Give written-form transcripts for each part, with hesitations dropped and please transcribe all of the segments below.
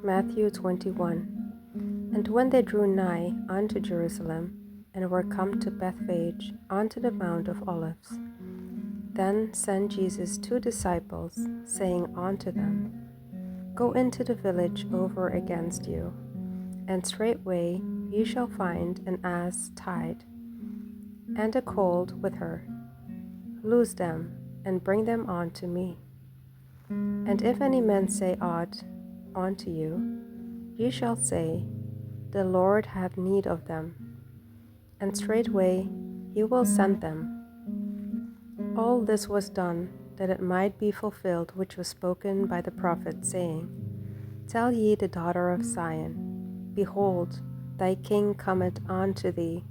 Matthew 21. And when they drew nigh unto Jerusalem, and were come to Bethphage unto the Mount of Olives, then sent Jesus 2 disciples, saying unto them, Go into the village over against you, and straightway ye shall find an ass tied, and a colt with her. Loose them, and bring them unto me. And if any man say aught unto you, ye shall say, The Lord hath need of them, and straightway he will send them. All this was done, that it might be fulfilled which was spoken by the prophet, saying, Tell ye the daughter of Zion, Behold, thy king cometh unto thee,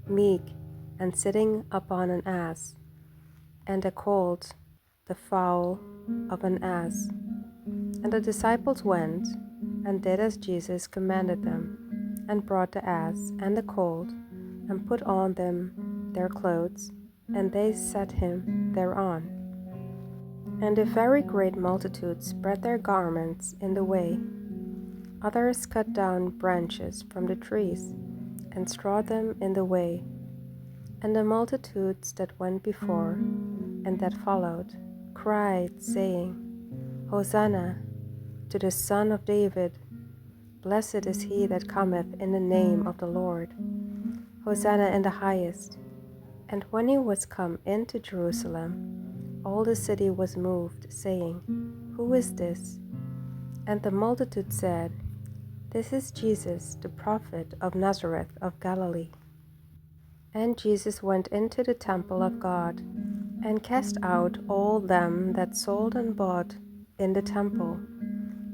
meek, and sitting upon an ass, and a colt, the foal of an ass. And the disciples went, and did as Jesus commanded them, and brought the ass and the colt, and put on them their clothes, and they set him thereon. And a very great multitude spread their garments in the way. Others cut down branches from the trees, and strawed them in the way. And the multitudes that went before, and that followed, cried, saying, Hosanna to the Son of David. Blessed is he that cometh in the name of the Lord. Hosanna in the highest. And when he was come into Jerusalem, all the city was moved, saying, Who is this? And the multitude said, This is Jesus, the prophet of Nazareth of Galilee. And Jesus went into the temple of God, and cast out all them that sold and bought in the temple,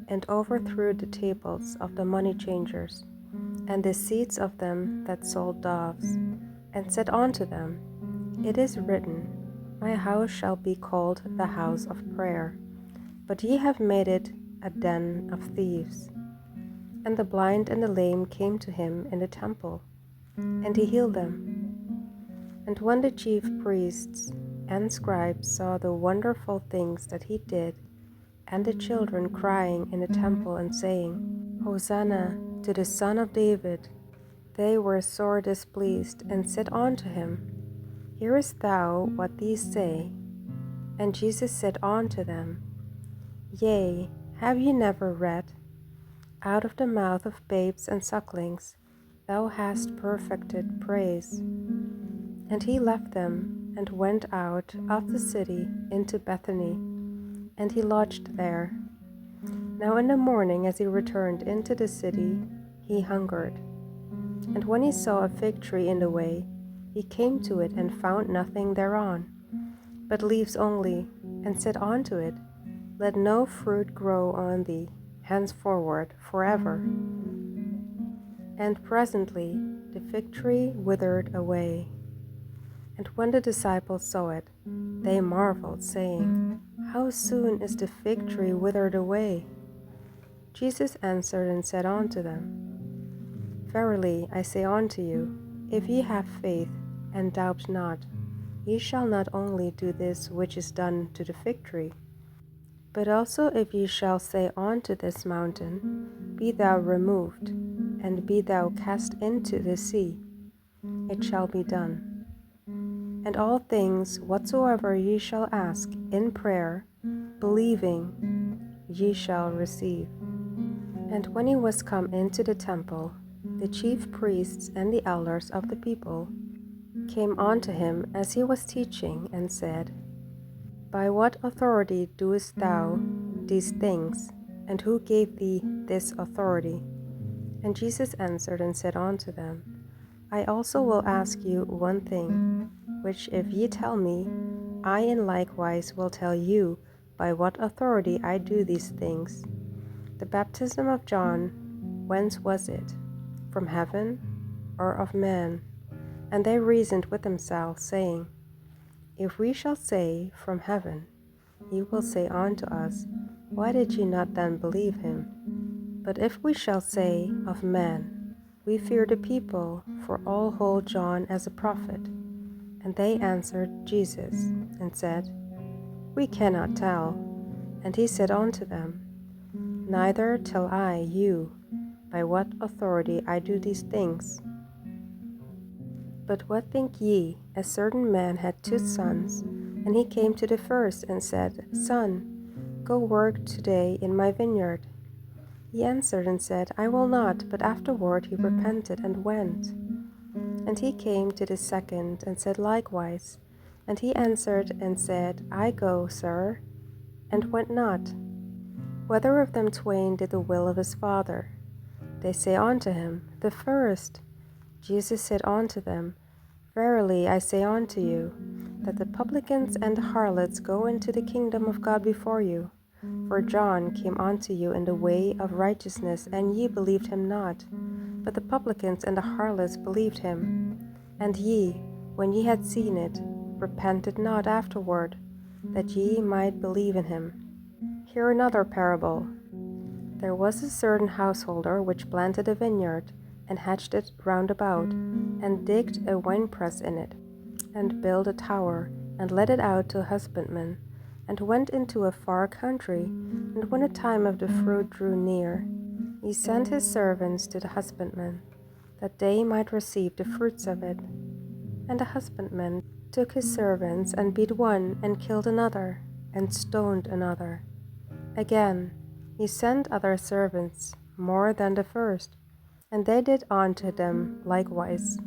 and overthrew the tables of the money changers, and the seats of them that sold doves, and said unto them, It is written, My house shall be called the house of prayer, but ye have made it a den of thieves. And the blind and the lame came to him in the temple, and he healed them. And when the chief priests and scribes saw the wonderful things that he did, and the children crying in the temple and saying, Hosanna to the Son of David, they were sore displeased, and said unto him, Hearest thou what these say? And Jesus said unto them, Yea, have ye never read, Out of the mouth of babes and sucklings thou hast perfected praise? And he left them, and went out of the city into Bethany, and he lodged there. Now in the morning, as he returned into the city, he hungered. And when he saw a fig tree in the way, he came to it, and found nothing thereon, but leaves only, and said unto it, Let no fruit grow on thee henceforward forever. And presently the fig tree withered away. And when the disciples saw it, they marveled, saying, How soon is the fig tree withered away? Jesus answered and said unto them, Verily I say unto you, if ye have faith, and doubt not, ye shall not only do this which is done to the fig tree, but also if ye shall say unto this mountain, Be thou removed, and be thou cast into the sea, it shall be done. And all things whatsoever ye shall ask in prayer, believing, ye shall receive. And when he was come into the temple, the chief priests and the elders of the people came unto him as he was teaching, and said, By what authority doest thou these things? And who gave thee this authority? And Jesus answered and said unto them, I also will ask you one thing, which if ye tell me, I in likewise will tell you by what authority I do these things. The baptism of John, whence was it? From heaven, or of man? And they reasoned with themselves, saying, If we shall say, From heaven, he will say unto us, Why did ye not then believe him? But if we shall say, Of man, we fear the people, for all hold John as a prophet. And they answered Jesus, and said, We cannot tell. And he said unto them, neither tell I you by what authority I do these things. But what think ye? A certain man had 2 sons, and he came to the first and said, Son, go work today in my vineyard. He answered and said, I will not. But afterward he repented and went. And he came to the second and said likewise. And he answered and said, I go, sir, and went not. Whether of them twain did the will of his father? They say unto him, The first. Jesus said unto them, Verily I say unto you, that the publicans and the harlots go into the kingdom of God before you. For John came unto you in the way of righteousness, and ye believed him not. But the publicans and the harlots believed him. And ye, when ye had seen it, repented not afterward, that ye might believe in him. Hear another parable. There was a certain householder which planted a vineyard, and hatched it round about, and digged a winepress in it, and built a tower, and let it out to a husbandman, and went into a far country. And when the time of the fruit drew near, he sent his servants to the husbandman, that they might receive the fruits of it. And the husbandman took his servants, and beat one, and killed another, and stoned another. Again, he sent other servants, more than the first, and they did unto them likewise.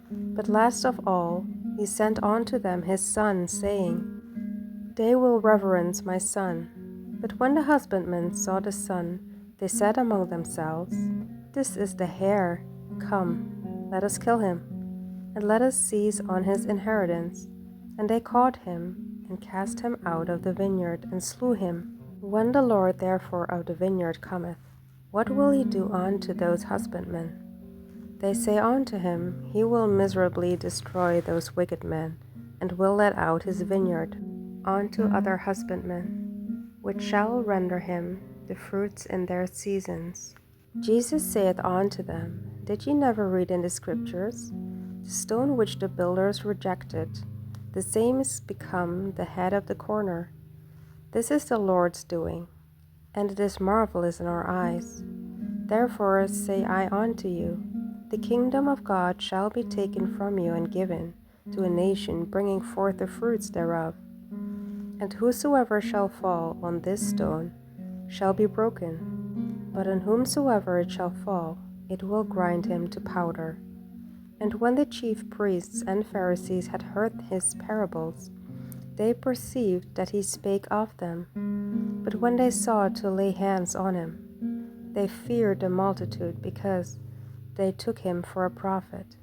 But last of all, he sent unto them his son, saying, They will reverence my son. But when the husbandmen saw the son, they said among themselves, This is the heir. Come, let us kill him, and let us seize on his inheritance. And they caught him, and cast him out of the vineyard, and slew him. When the Lord therefore of the vineyard cometh, what will he do unto those husbandmen? They say unto him, He will miserably destroy those wicked men, and will let out his vineyard unto other husbandmen, which shall render him the fruits in their seasons. Jesus saith unto them, Did ye never read in the Scriptures, The stone which the builders rejected, the same is become the head of the corner. This is the Lord's doing, and it is marvelous in our eyes. Therefore say I unto you, the kingdom of God shall be taken from you and given to a nation bringing forth the fruits thereof. And whosoever shall fall on this stone shall be broken, but on whomsoever it shall fall, it will grind him to powder. And when the chief priests and Pharisees had heard his parables, they perceived that he spake of them. But when they sought to lay hands on him, they feared the multitude, because they took him for a prophet.